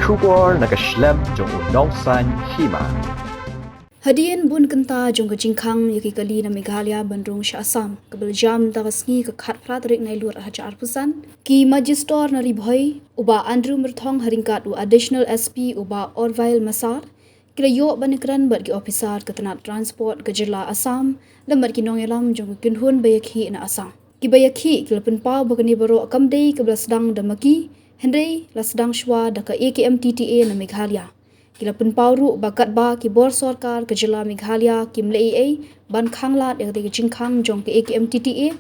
Shubor nakaslem jong unongsan Hima. Hadien bun kenta jong kajingkang yaki kali na Meghalaya bandrung Shah Assam kabel jam tagasngi ke khat pratrik nai luar hajar pusan ki Majistor na Ribhoi uba Andrew Mirthong haringkat u additional SP uba Orville Masar kila yo banikran bat ki officer ketenat transport ke jila Assam lembat ki nongelam jong kinhun bayakhi na Assam ki bayakhi kila penpau bakani baro kamdei ke sedang damaki Henry la sedang shwa daka AKMTTA na Meghalaya kila penpauru bakat ba ki bor sarkar ke jila Meghalaya ki mlei ban khanglat ek de jingkhang jong ke AKMTTA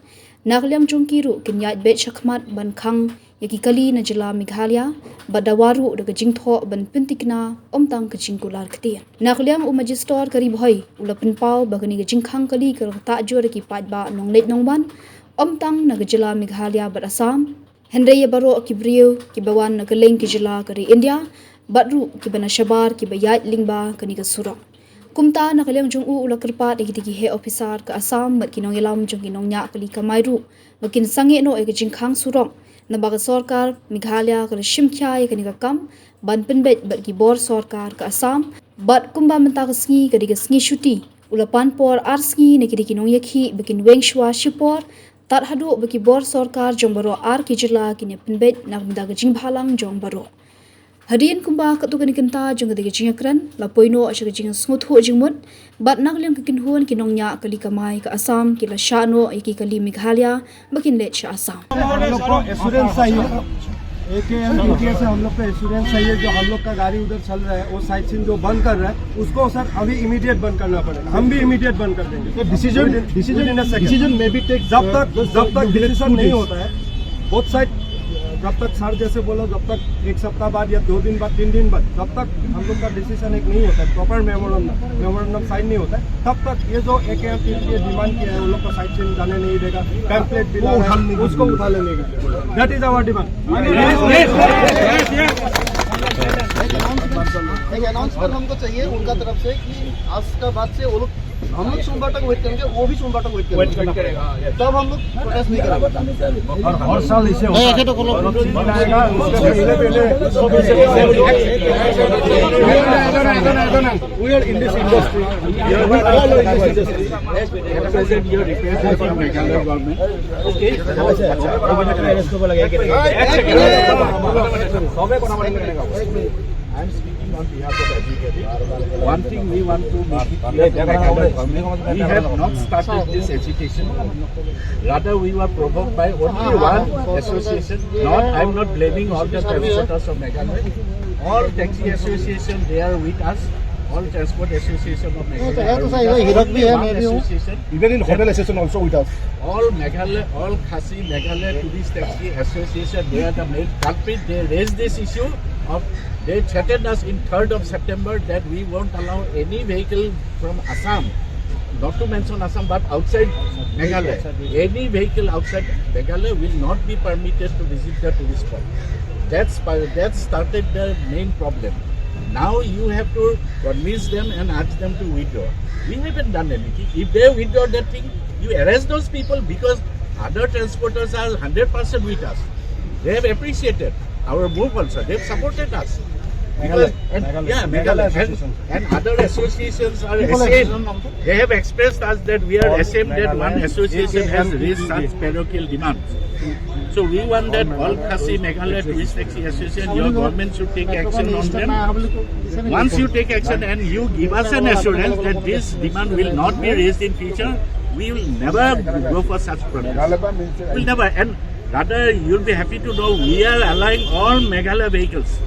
nakliam jong kiru kin yat bet shakmat ban khang yaki kali na jila Meghalaya badawaru de jingtho ban pintikna omtang ke jingkular ktian nakliam u Majistor ke Ribhoi ula penpau bagani ke jingkhang kali ke ta jor ki pat ba nonglet nongban omtang na jila Meghalaya bad Assam Henry baro ki brio ki bawan na keleng ki jila kari India batru ki bana shabar ki bayat lingba kani ka surang kumta na kaleng jong u ula kerpa de ki he officer ka Assam bat kinong elam jong kinong nya kali kamairu bakin sange no e jingkhang surang na baga sarkar Meghalaya ka shimkhya e kani ka kam ban penbet bat ki bor sarkar ka Assam bat kumba menta ka sngi ka sngi shuti ula panpor arsngi ne ki kinong yakhi bakin wengshwa shipor tar hadu baki bor sarkar jong baro ar ki jila kini penbet nak mendaga jingbhalang jong baro Hadien kumba katukan kenta jong de jingakran la poino asha jing smuthu jingmut bat nak lem kinhuan kinong nya kali kamai ka Assam kila shano eki kali Meghalaya bakin let Shah Assam हम लोग को assurance चाहिए AKMTTA से हम लोग को assurance चाहिए जो हम लोग का गाड़ी उधर चल रहा है वो साइड सीन जो बंद कर रहा है उसको सर अभी इमीडिएट बंद करना पड़ेगा हम भी इमीडिएट बंद कर देंगे डिसीजन में भी टेक जब तक डिसीजन नहीं होता है बोथ साइड जब तक सर जैसे बोलो जब तक एक सप्ताह बाद या 2 दिन बाद 3 दिन बाद जब तक हम लोग का डिसीजन एक नहीं होता है प्रॉपर मेमोरेंडम साइन नहीं होता है तब तक ये जो AKMTTA डिमांड किया है उन लोग को साइड से जाने नहीं देगा पैम्पलेट भी उसको उठा लेने के लिए दैट इज आवर डिमांड एक अनाउंसमेंट हमको चाहिए उनका तरफ से कि आज का बाद से वो लोग हम लोग सोमवार तक वेट करेंगे वो भी सोमवार तक वेट करेगा तब हम लोग प्रोटेस्ट नहीं करेंगे और हर साल इसे बनाएगा we are in this industry we all are in this industry represent your request for Meghalaya government okay I am speaking on behalf of educators. One thing we want to make it clear to Meghalaya government, we have not started this agitation. Rather, we were provoked by only one association. I am not blaming all the transporters of Meghalaya. All taxi association, they are with us. All transport association of Meghalaya. Association. Even in hotel association also with us. All Meghalaya, all Khasi Meghalaya Tourist Taxi Association, they are the main culprit. They raised this issue of. They threatened us in 3rd of September that we won't allow any vehicle from Assam, not to mention Assam, but outside Meghalaya. Any vehicle outside Meghalaya will not be permitted to visit the tourist spot. That started the main problem. Now you have to convince them and ask them to withdraw. We haven't done anything. If they withdraw that thing, you arrest those people because other transporters are 100% with us. They have appreciated our move also. They have supported us. Because, Meghalaya and other associations are ashamed. They have expressed us that we are ashamed that one association has raised such parochial demands. So we want that all Khasi Meghalaya Tourist Taxi Association, your government should take action on them. Once you take action and you give us an assurance that this demand will not be raised in future, we will never go for such protest. We'll never. And rather, you'll be happy to know we are allowing all Meghalaya vehicles.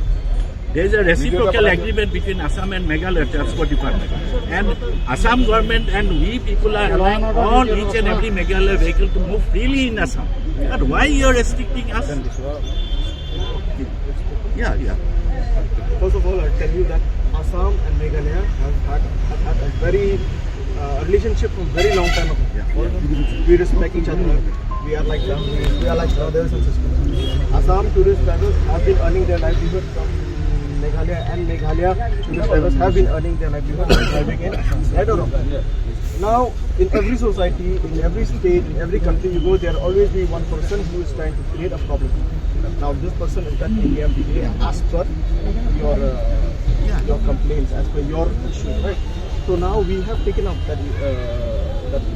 There is a reciprocal agreement between Assam and Meghalaya Transport Department. And Assam government and we people are allowing all each and every Meghalaya vehicle to move freely in Assam. But why you are restricting us? Yeah. First of all, I'll tell you that Assam and Meghalaya have had a very relationship from very long time ago. We respect each other. We are like them. We are like brothers and sisters. Assam tourist drivers have been earning their livelihood from Meghalaya, and Meghalaya tourist drivers have been earning their livelihood by driving in Assam. Right or wrong? Now, in every society, in every state, in every country you go, there will always be one person who is trying to create a problem. Now this person is that AKM asked for your complaints as per your issue, right? So now we have taken up that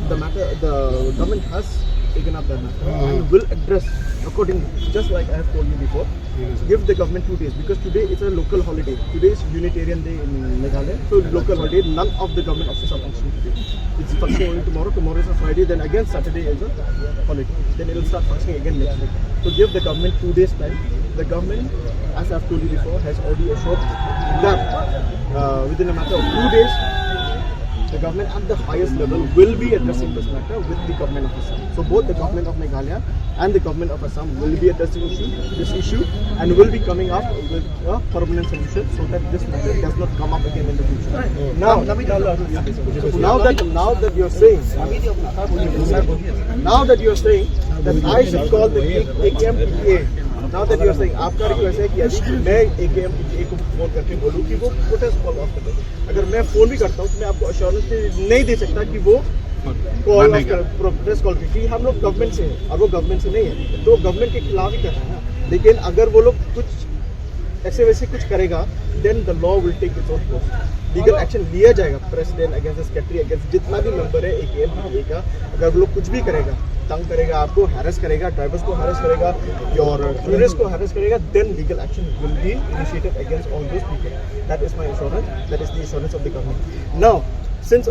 the matter, the government has taken up that matter and will address accordingly, just like I have told you before. Give the government 2 days because today is a local holiday. Today is Unitarian Day in Meghalaya, so local holiday. None of the government offices are functioning today. It's functioning only tomorrow. Tomorrow is a Friday. Then again Saturday is a holiday. Then it will start functioning again next week. So give the government 2 days time. The government, as I have told you before, has already assured that within a matter of 2 days, the government at the highest level will be addressing this matter with the government of Assam. So both the government of Meghalaya and the government of Assam will be addressing this issue and will be coming up with a permanent solution so that this matter does not come up again in the future. Now that you're saying that I should call the AKM PTA. Now that you are saying, आपका request है कि यदि मैं AKM को phone करके बोलूँ कि वो प्रोटेस्ट कॉल ऑफ करे, अगर मैं फोन भी करता हूँ तो मैं आपको अश्योरेंस नहीं दे सकता कि वो कॉल प्रोटेस्ट कॉल की हम लोग गवर्नमेंट से हैं और वो गवर्नमेंट से नहीं है तो गवर्नमेंट के खिलाफ ही कर रहे हैं ना। लेकिन अगर वो लोग कुछ ऐसे वैसे कुछ करेगा then the law will take its own course, legal action लिया जाएगा प्रेसिडेंट अगेंस्ट सेक्रेटरी अगेंस्ट जितना भी मेंबर है AKM का। अगर वो लोग कुछ भी करेगा, तंग करेगा, आपको हैरेस करेगा, ड्राइवर्स को हैरेस करेगा और टूरिस्ट को हैरेस करेगा, then legal action will be initiated against all those people. That is my assurance, that is the assurance of the government. Now since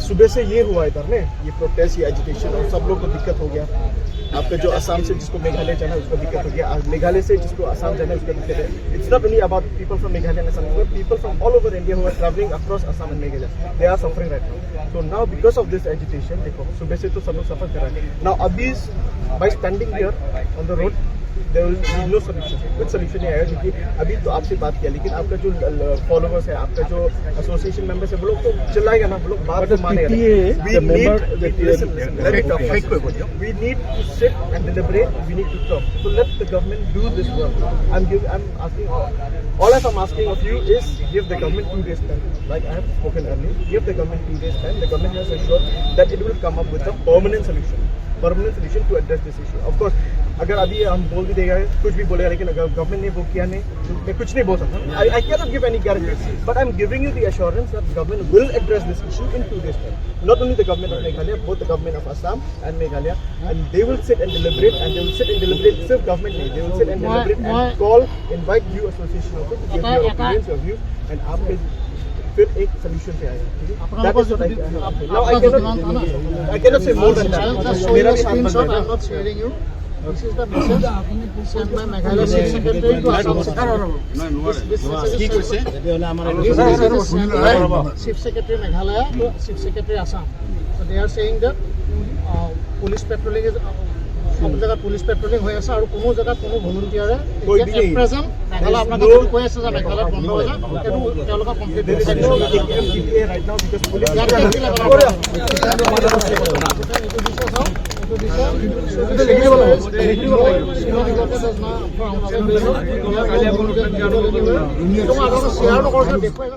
सुबह से ये हुआ इधर में ये प्रोटेस्ट, ये एजिटेशन और सब लोग को दिक्कत हो गया। आपका जो असम से जिसको मेघालय जाना है उसको दिक्कत हो गया, मेघालय से जिसको असम जाना है उसको दिक्कत है। It's not only about people from Meghalaya and Assam, but people from all over India who are travelling across Assam and Meghalaya, they are suffering right now. So now because of this agitation, देखो सुबह से तो सब लोग सफर कर रहे हैं। नाउ अभी by standing here on the road there will be no solution, कुछ सोल्यूशन नहीं आएगा क्योंकि अभी तो आपसे बात किया, लेकिन आपका जो फॉलोवर्स है, आपका जो एसोसिएशन मेंबर्स है, वो लोग तो चिल्लाएगा ना, वो लोग बात मानेगा। We need to sit and deliberate. We need to talk. So let the government do this work. I'm asking all I'm asking of you is give the government 2 days time. Like I have spoken earlier, give the government 2 days time. The government has assured that it will come up with a permanent solution to address this issue. Of course, अगर अभी हम बोल भी देगा कुछ भी बोलेगा, लेकिन अगर गवर्नमेंट ने वो किया नहीं तो मैं कुछ नहीं बोल सकता। I cannot give any guarantee, but I'm giving you the assurance that government will address this issue in 2 days time. Not only the government of Meghalaya, both the government of Assam and Meghalaya, and they will sit and deliberate, and they will sit and deliberate. सिर्फ government नहीं, they will sit and deliberate and call, invite you association also to give your opinions, your views, and आपके फिर एक solution पे आएगा। That is what I have. Now I cannot say more than that. मेरा भी हाथ बंद है। I'm not sharing you. This is the message sent by Meghalaya Chief Secretary to Assam Secretary. This message is sent by Chief Secretary Meghalaya to Chief Secretary Assam. So they are saying that police patrolling is सब जगह police patrolling হৈ আছে আৰু কোনো জায়গা কোনো ভলুন্টিয়াৰে এট present Meghalaya আপোনাক যদি কৈ আছে যে মেঘালয় বন্ধ হৈ যায় সেইটো তেওঁলোকৰ complete right now because police share নকৰোঁ দেখুৱাই